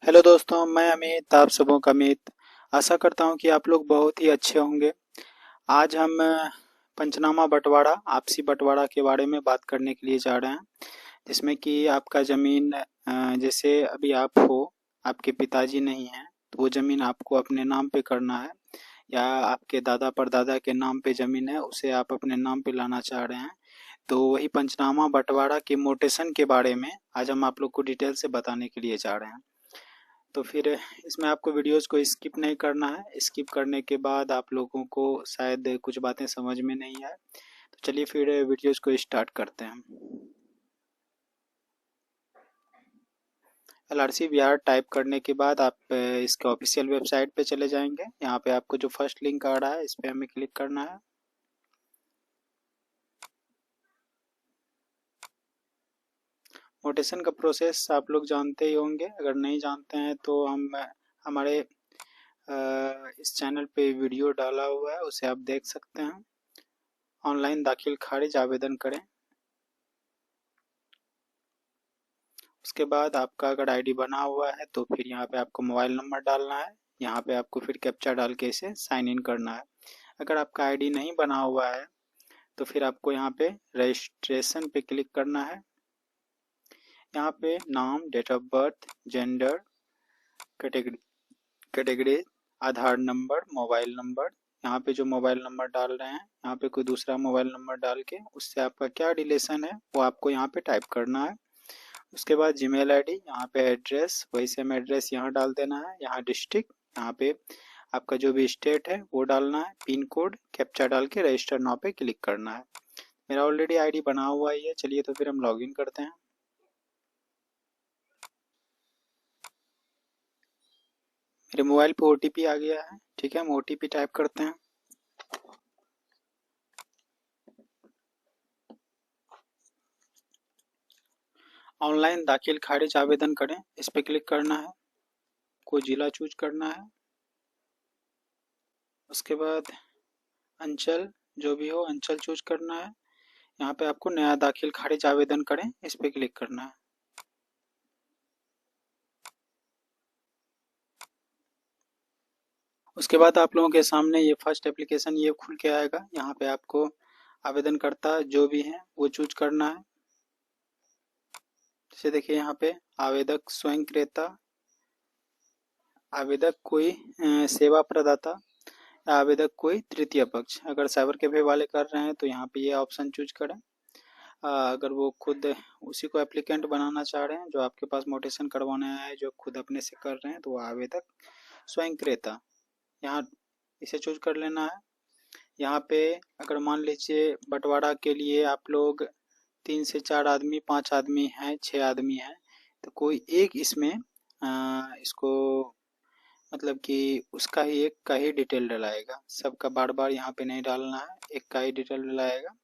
Hello दोस्तों, मैं अमित, आप सबों का अमित। आशा करता हूँ कि आप लोग बहुत ही अच्छे होंगे। आज हम पंचनामा बंटवारा, आपसी बंटवारा के बारे में बात करने के लिए जा रहे हैं, जिसमें कि आपका ज़मीन, जैसे अभी आप हो, आपके पिताजी नहीं हैं, तो वो ज़मीन आपको अपने नाम पे करना है, या आपके दादा परदादा के नाम पे ज़मीन है, उसे आप अपने नाम पे लाना चाह रहे हैं। तो वही पंचनामा बंटवारा के मोटेशन के बारे में आज हम आप लोग को डिटेल से बताने के लिए जा रहे हैं। तो फिर इसमें आपको वीडियोस को स्किप नहीं करना है। स्किप करने के बाद आप लोगों को शायद कुछ बातें समझ में नहीं आए। तो चलिए फिर वीडियोस को स्टार्ट करते हैं। LRC बिहार टाइप करने के बाद आप इसके ऑफिशियल वेबसाइट पे चले जाएंगे। यहाँ पे आपको जो फर्स्ट लिंक आ रहा है, इस पे हमें क्लिक करना है। मोटेशन का प्रोसेस आप लोग जानते ही होंगे। अगर नहीं जानते हैं तो हम हमारे इस चैनल पे वीडियो डाला हुआ है, उसे आप देख सकते हैं। ऑनलाइन दाखिल खारिज आवेदन करें। उसके बाद आपका अगर आईडी बना हुआ है तो फिर यहाँ पे आपको मोबाइल नंबर डालना है। यहाँ पे आपको फिर कैप्चा डाल के इसे साइन इन करना है। अगर आपका आईडी नहीं बना हुआ है तो फिर आपको यहाँ पे रजिस्ट्रेशन पे क्लिक करना है। यहाँ पे नाम, date of birth, gender, category category Aadhaar number, mobile number. यहाँ पे जो मोबाइल नंबर डाल रहे हैं, यहाँ पे कोई दूसरा मोबाइल नंबर डाल के उससे आपका क्या रिलेशन है वो आपको यहाँ पे टाइप करना है। उसके बाद जीमेल आईडी, यहाँ पे एड्रेस, वही सेम एड्रेस यहाँ डाल देना है। यहाँ डिस्ट्रिक्ट, यहाँ पे आपका जो भी स्टेट है वो डालना है। पिन कोड, कैप्चा डाल के रजिस्टर नाउ पे क्लिक करना है। मेरा ऑलरेडी आईडी बना हुआ ही है। चलिए तो फिर हम लॉगिन करते हैं। मेरे मोबाइल पे ओटीपी आ गया है। ठीक है, हम ओटीपी टाइप करते हैं। ऑनलाइन दाखिल खारिज आवेदन करें, इस पे क्लिक करना है। कोई जिला चूज करना है। उसके बाद अंचल, जो भी हो अंचल चूज करना है। यहाँ पे आपको नया दाखिल खारिज आवेदन करें, इस पे क्लिक करना है। उसके बाद आप लोगों के सामने ये फर्स्ट एप्लीकेशन ये खुल के आएगा। यहाँ पे आपको आवेदनकर्ता जो भी हैं वो चूज करना है। जैसे देखिए यहाँ पे आवेदक स्वयं क्रेता, आवेदक कोई सेवा प्रदाता, या आवेदक कोई तृतीय पक्ष। अगर साइबर कैफे वाले कर रहे हैं तो यहाँ पे ये ऑप्शन चूज करें। अगर वो खुद उसी को एप्लीकेंट बनाना चाह रहे हैं, जो आपके पास मोटेशन करवाना है, जो खुद अपने से कर रहे हैं, तो वो आवेदक स्वयं क्रेता, यहाँ इसे चूज कर लेना है। यहाँ पे अगर मान लीजिए बंटवारा के लिए आप लोग 3 से 4 आदमी, 5 आदमी हैं, 6 आदमी हैं, तो कोई एक इसमें इसको मतलब कि उसका ही एक का ही डिटेल डलाएगा। सबका बार बार यहाँ पे नहीं डालना है, एक का ही डिटेल डलाएगा।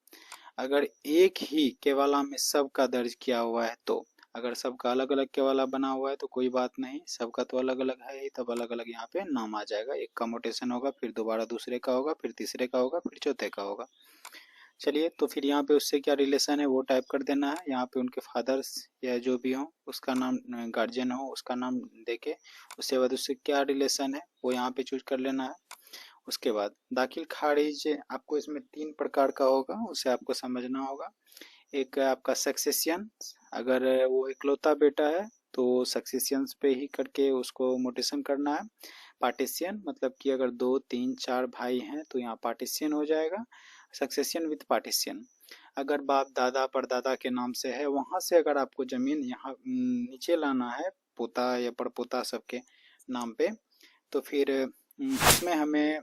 अगर एक ही केवाला में सबका दर्ज किया हुआ है तो, अगर सबका अलग अलग केवाला बना हुआ है तो कोई बात नहीं, सबका तो अलग अलग है ही, तब अलग अलग यहाँ पे नाम आ जाएगा। एक का मोटेशन होगा, फिर दोबारा दूसरे का होगा, फिर तीसरे का होगा, फिर चौथे का होगा। चलिए तो फिर यहाँ पे उससे क्या रिलेशन है वो टाइप कर देना है। यहाँ पे उनके फादर्स या जो भी हो उसका नाम, गार्जियन हो उसका नाम देके, उसके बाद उससे क्या रिलेशन है वो यहाँ पे चूज कर लेना है। उसके बाद दाखिल खारिज आपको इसमें 3 प्रकार का होगा, उसे आपको समझना होगा। एक है आपका सक्सेशन, अगर वो इकलौता बेटा है तो सक्सेशन पे ही करके उसको मोटेशन करना है। पार्टीशन मतलब कि अगर 2 3 4 भाई हैं तो यहाँ पार्टीशन हो जाएगा, सक्सेशन विद पार्टीशन। अगर बाप दादा परदादा के नाम से है, वहां से अगर आपको जमीन यहाँ नीचे लाना है, पोता या परपोता सबके नाम पे, तो फिर इसमें हमें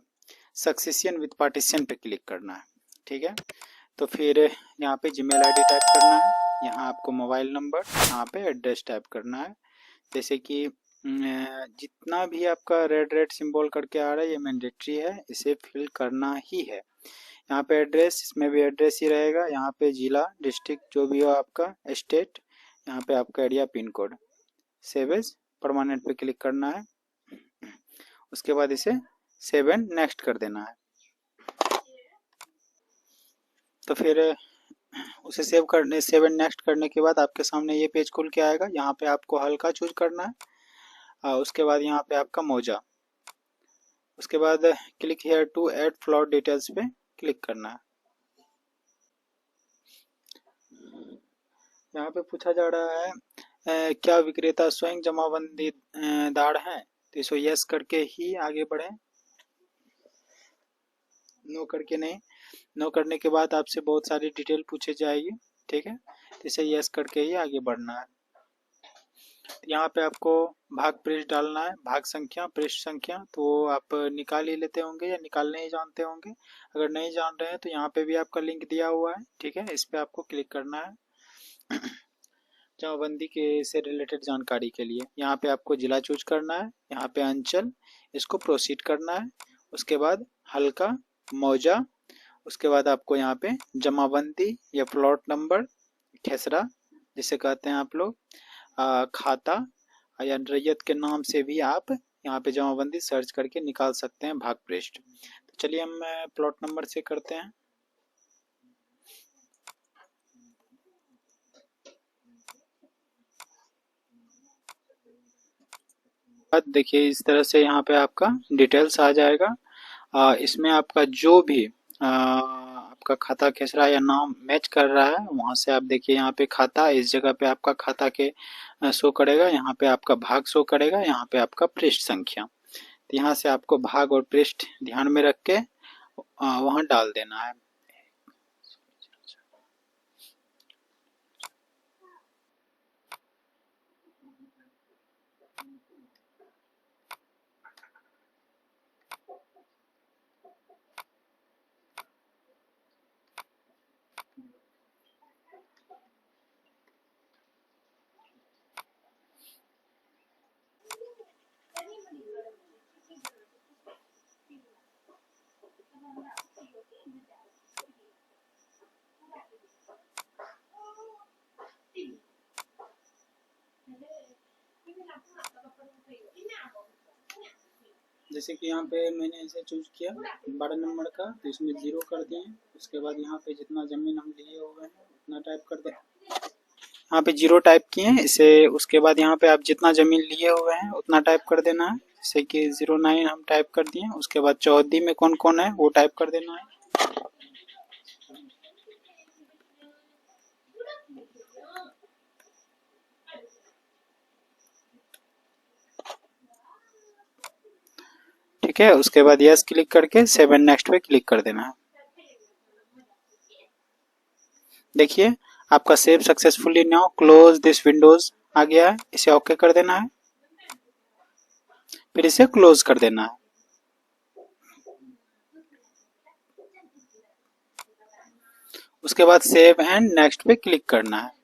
सक्सेशन विद पार्टीशन पे क्लिक करना है। ठीक है, तो फिर यहाँ पे जीमेल आईडी टाइप करना है। यहाँ आपको मोबाइल नंबर, यहाँ पे एड्रेस टाइप करना है। जैसे कि जितना भी आपका रेड रेड सिंबल करके आ रहा है ये मैंडेटरी है, इसे फिल करना ही है। यहाँ पे एड्रेस, इसमें भी एड्रेस ही रहेगा। यहाँ पे जिला, डिस्ट्रिक्ट जो भी हो आपका, स्टेट, यहाँ पे आपका area, pin code. Save as permanent पे क्लिक करना है। उसके बाद इसे सेव एंड नेक्स्ट कर देना है। तो फिर उसे सेव एंड नेक्स्ट करने के बाद आपके सामने ये पेज खुल के आएगा। यहाँ पे आपको हल्का चूज करना है। उसके बाद यहाँ पे आपका मौजा, उसके बाद click here to add plot details पे क्लिक करना है। यहाँ पे पूछा जा रहा है क्या विक्रेता स्वयं जमाबंदी दार है, तो इसको यस करके ही आगे बढ़े, नो करके नहीं। नो करने के बाद आपसे बहुत सारी डिटेल पूछे जाएगी, ठीक है, तो इसे यस करके ही आगे बढ़ना है। यहाँ पे आपको भाग पृष्ठ डालना है, भाग संख्या पृष्ठ संख्या, तो आप निकाल ही लेते होंगे या निकालने ही जानते होंगे। अगर नहीं जान रहे हैं तो यहाँ पे भी आपका लिंक दिया हुआ है, ठीक है, इस पे आपको क्लिक करना है जमाबंदी के से रिलेटेड जानकारी के लिए। यहाँ पे आपको जिला चूज करना है, यहाँ पे अंचल, इसको प्रोसीड करना है। उसके बाद हल्का, मौजा, उसके बाद आपको यहाँ पे जमाबंदी या प्लॉट नंबर, खेसरा जिसे कहते हैं आप लोग, खाता या रैयत के नाम से भी आप यहाँ पे जमाबंदी सर्च करके निकाल सकते हैं भाग पृष्ठ। तो चलिए हम प्लॉट नंबर से करते हैं। देखिए इस तरह से यहाँ पे आपका डिटेल्स आ जाएगा। इसमें आपका जो भी आपका खाता खेसरा या नाम मैच कर रहा है, वहाँ से आप देखिए यहाँ पे खाता, इस जगह पे आपका खाता के शो करेगा, यहाँ पे आपका भाग शो करेगा, यहाँ पे आपका पृष्ठ संख्या। तो यहाँ से आपको भाग और पृष्ठ ध्यान में रख के वहाँ डाल देना है। जैसे कि यहाँ पे मैंने इसे चूज किया 12 नंबर का, तो इसमें 0 कर दिए। उसके बाद यहाँ पे जितना जमीन हम लिए हुए हैं उतना टाइप कर दें, यहाँ पे 0 टाइप किए इसे। उसके बाद यहाँ पे आप जितना जमीन लिए हुए हैं उतना टाइप कर देना है, जैसे कि 09 हम टाइप कर दिए। उसके बाद चौहद्दी में कौन कौन है वो टाइप कर देना है। ठीक है, उसके बाद यस क्लिक करके सेव एंड नेक्स्ट पे क्लिक कर देना है। देखिए आपका save successfully now close this windows आ गया है, इसे ओके कर देना है, फिर इसे क्लोज कर देना है। उसके बाद सेव एंड नेक्स्ट पे क्लिक करना है।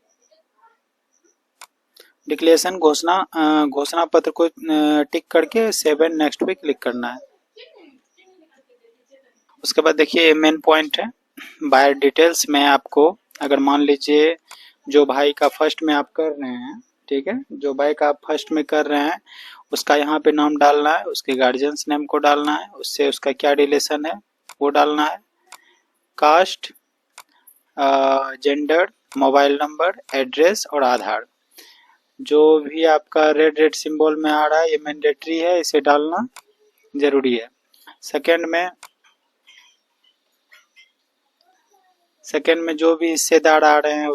डिक्लेरेशन घोषणा पत्र को टिक करके सेव एंड नेक्स्ट पे क्लिक करना है। उसके बाद देखिए मेन पॉइंट है बायर डिटेल्स में। आपको अगर मान लीजिए जो भाई का फर्स्ट में आप कर रहे हैं, ठीक है, जो भाई का आप फर्स्ट में कर रहे हैं उसका यहाँ पे नाम डालना है, उसके गार्जियंस नेम को डालना है, उससे उसका क्या रिलेशन है वो डालना है, caste, gender, mobile number, address और आधार। जो भी आपका रेड रेड सिंबल में आ रहा है ये मैंडेटरी है, इसे डालना जरूरी है। सेकंड में जो भी हिस्सेदार आ रहे हैं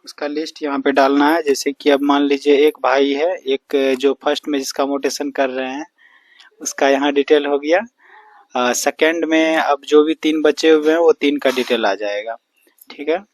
उसका लिस्ट यहाँ पे डालना है। जैसे कि अब मान लीजिए एक भाई है, एक जो फर्स्ट में जिसका मोटेशन कर रहे हैं उसका यहाँ डिटेल हो गया। सेकंड में अब जो भी 3 बचे हुए हैं वो 3 का डिटेल आ जाएगा, ठीक है।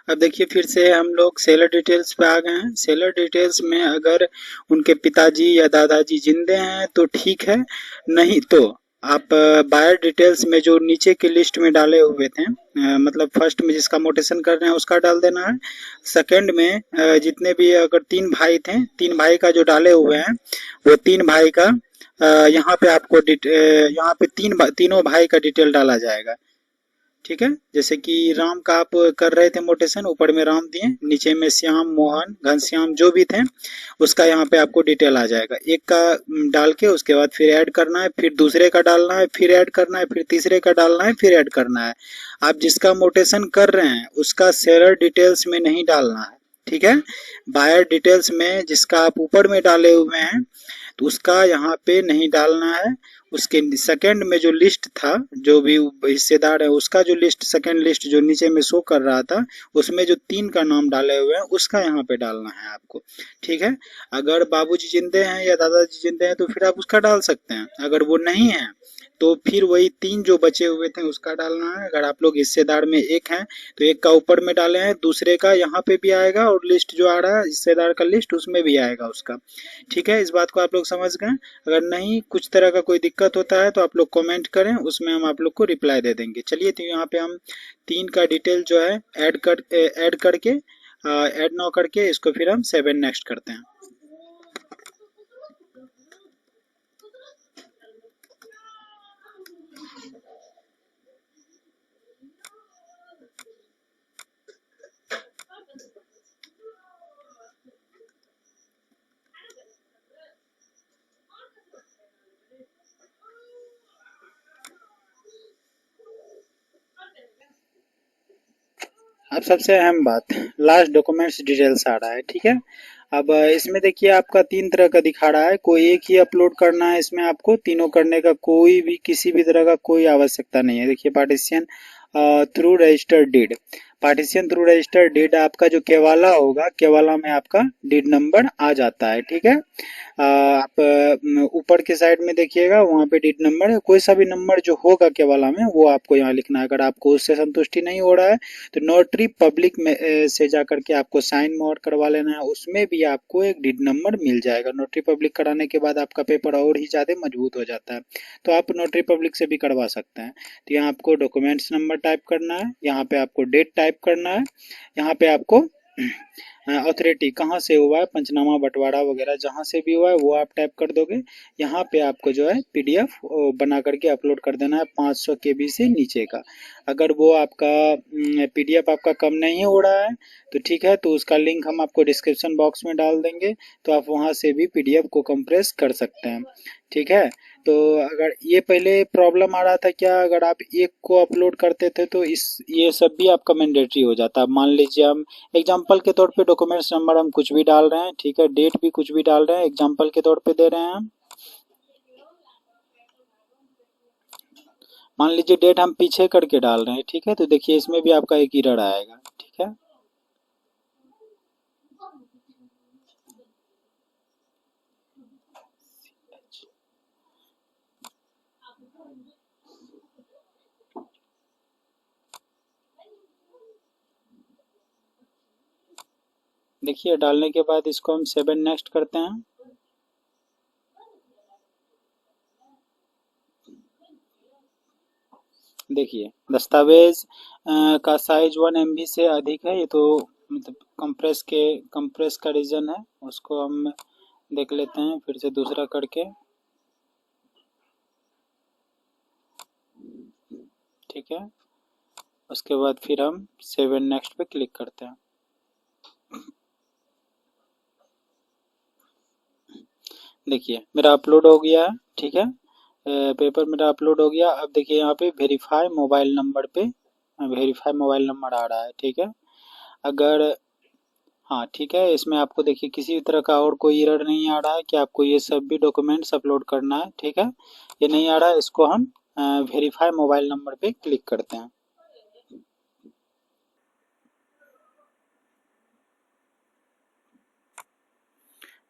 अब देखिए फिर से हम लोग सेलर डिटेल्स पे आ गए हैं। सेलर डिटेल्स में अगर उनके पिताजी या दादाजी जिंदे हैं तो ठीक है, नहीं तो आप बायर डिटेल्स में जो नीचे की लिस्ट में डाले हुए थे, मतलब फर्स्ट में जिसका मोटेशन कर रहे हैं उसका डाल देना है। सेकंड में जितने भी अगर 3 भाई थे, 3 भाई का जो डाले हुए हैं वो 3 भाई का यहाँ पे आपको यहाँ पे तीनों भाई का डिटेल डाला जाएगा। ठीक है, जैसे कि राम का आप कर रहे थे मोटेशन, ऊपर में राम दिए, नीचे में श्याम, मोहन, घनश्याम जो भी थे उसका यहाँ पे आपको डिटेल आ जाएगा। एक का डाल के उसके बाद फिर ऐड करना है, फिर दूसरे का डालना है, फिर ऐड करना है, फिर तीसरे का डालना है, फिर ऐड करना है। आप जिसका मोटेशन कर रहे हैं उसका सेलर डिटेल्स में नहीं डालना है। ठीक है, बायर डिटेल्स में जिसका आप ऊपर में डाले हुए हैं तो उसका यहाँ पे नहीं डालना है। उसके सेकंड में जो लिस्ट था, जो भी हिस्सेदार है उसका जो लिस्ट, सेकंड लिस्ट जो नीचे में शो कर रहा था उसमें जो 3 का नाम डाले हुए हैं उसका यहाँ पे डालना है आपको। ठीक है, अगर बाबूजी जिंदे हैं या दादाजी जिंदे हैं तो फिर आप उसका डाल सकते हैं। अगर वो नहीं है तो फिर वही 3 जो बचे हुए थे उसका डालना है। अगर आप लोग हिस्सेदार में एक हैं तो एक का ऊपर में डाले हैं, दूसरे का यहाँ पे भी आएगा और लिस्ट जो आ रहा है हिस्सेदार का लिस्ट उसमें भी आएगा उसका। ठीक है, इस बात को आप लोग समझ गए। अगर नहीं कुछ तरह का कोई दिक्कत होता है तो आप लोग कमेंट करें, उसमें हम आप लोग को रिप्लाई दे देंगे। चलिए तो यहाँ पे हम 3 का डिटेल जो है ऐड करके ऐड नाउ करके इसको फिर हम 7 नेक्स्ट करते हैं। अब सबसे अहम बात, लास्ट डॉक्यूमेंट्स डिटेल्स आ रहा है। ठीक है, अब इसमें देखिए आपका 3 तरह का दिखा रहा है, कोई एक ही अपलोड करना है इसमें, आपको तीनों करने का कोई भी किसी भी तरह का कोई आवश्यकता नहीं है। देखिए partition through registered deed, partition through registered deed आपका जो केवाला होगा, केवाला में आपका डीड नंबर आ जाता है। ठीक है, आप ऊपर के साइड में देखिएगा वहाँ पे डीड नंबर है, कोई सा भी नंबर जो होगा केवाला में वो आपको यहाँ लिखना है। अगर आपको उससे संतुष्टि नहीं हो रहा है तो नोटरी पब्लिक में से जा करके आपको साइन मोड करवा लेना है, उसमें भी आपको एक डीड नंबर मिल जाएगा। नोटरी पब्लिक कराने के बाद आपका पेपर और ही ज़्यादा मजबूत हो जाता है, तो आप नोटरी पब्लिक से भी करवा सकते हैं। तो यहाँ आपको डॉक्यूमेंट्स नंबर टाइप करना है, यहाँ पे आपको डेट टाइप करना है, यहाँ पे आपको अथॉरिटी कहाँ से हुआ है, पंचनामा बंटवारा वगैरह जहाँ से भी हुआ है वो आप टाइप कर दोगे। यहाँ पे आपको जो है पीडीएफ बना करके अपलोड कर देना है 500 केबी से नीचे का। अगर वो आपका पीडीएफ आपका कम नहीं हो रहा है तो ठीक है, तो उसका लिंक हम आपको डिस्क्रिप्शन बॉक्स में डाल देंगे, तो आप वहाँ से भी पीडीएफ को कंप्रेस कर सकते हैं। ठीक है, तो अगर ये पहले प्रॉब्लम आ रहा था क्या, अगर आप एक को अपलोड करते थे तो इस ये सब भी आपका मैंडेटरी हो जाता है। मान लीजिए हम एग्जांपल के तौर पे डॉक्यूमेंट्स नंबर हम कुछ भी डाल रहे हैं, ठीक है, डेट भी कुछ भी डाल रहे हैं, एग्जांपल के तौर पे दे रहे हैं हम। मान लीजिए डेट हम पीछे करके डाल रहे हैं, ठीक है, तो देखिए इसमें भी आपका एक एरर आएगा। ठीक है, देखिए डालने के बाद इसको हम 7 नेक्स्ट करते हैं। देखिए दस्तावेज का साइज 1 MB से अधिक है, ये तो मतलब कंप्रेस का रीजन है, उसको हम देख लेते हैं फिर से दूसरा करके। ठीक है, उसके बाद फिर हम 7 नेक्स्ट पे क्लिक करते हैं। देखिए मेरा अपलोड हो गया है। ठीक है, पेपर मेरा अपलोड हो गया। अब देखिए यहाँ पे वेरीफाई मोबाइल नंबर पे वेरीफाई मोबाइल नंबर आ रहा है। ठीक है, अगर हाँ ठीक है, इसमें आपको देखिए किसी भी तरह का और कोई एरर नहीं आ रहा है कि आपको ये सब भी डॉक्यूमेंट्स अपलोड करना है। ठीक है, ये नहीं आ रहा है, इसको हम वेरीफाई मोबाइल नंबर पे क्लिक करते हैं।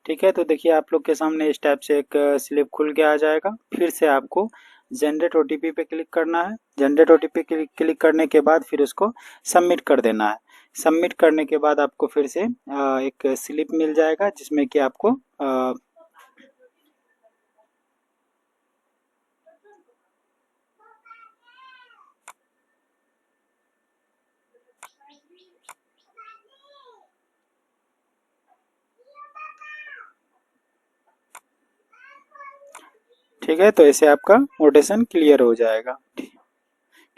ठीक है, तो देखिए आप लोग के सामने इस टाइप से एक स्लिप खुल के आ जाएगा। फिर से आपको जनरेट ओटीपी पे क्लिक करना है। जनरेट ओटीपी क्लिक करने के बाद फिर उसको सबमिट कर देना है। सबमिट करने के बाद आपको फिर से एक स्लिप मिल जाएगा जिसमें कि आपको ठीक है, तो ऐसे आपका मोटेशन क्लियर हो जाएगा।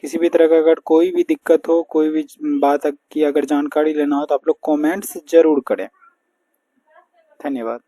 किसी भी तरह का अगर कोई भी दिक्कत हो, कोई भी बात की अगर जानकारी लेना हो तो आप लोग कमेंट्स जरूर करें। धन्यवाद।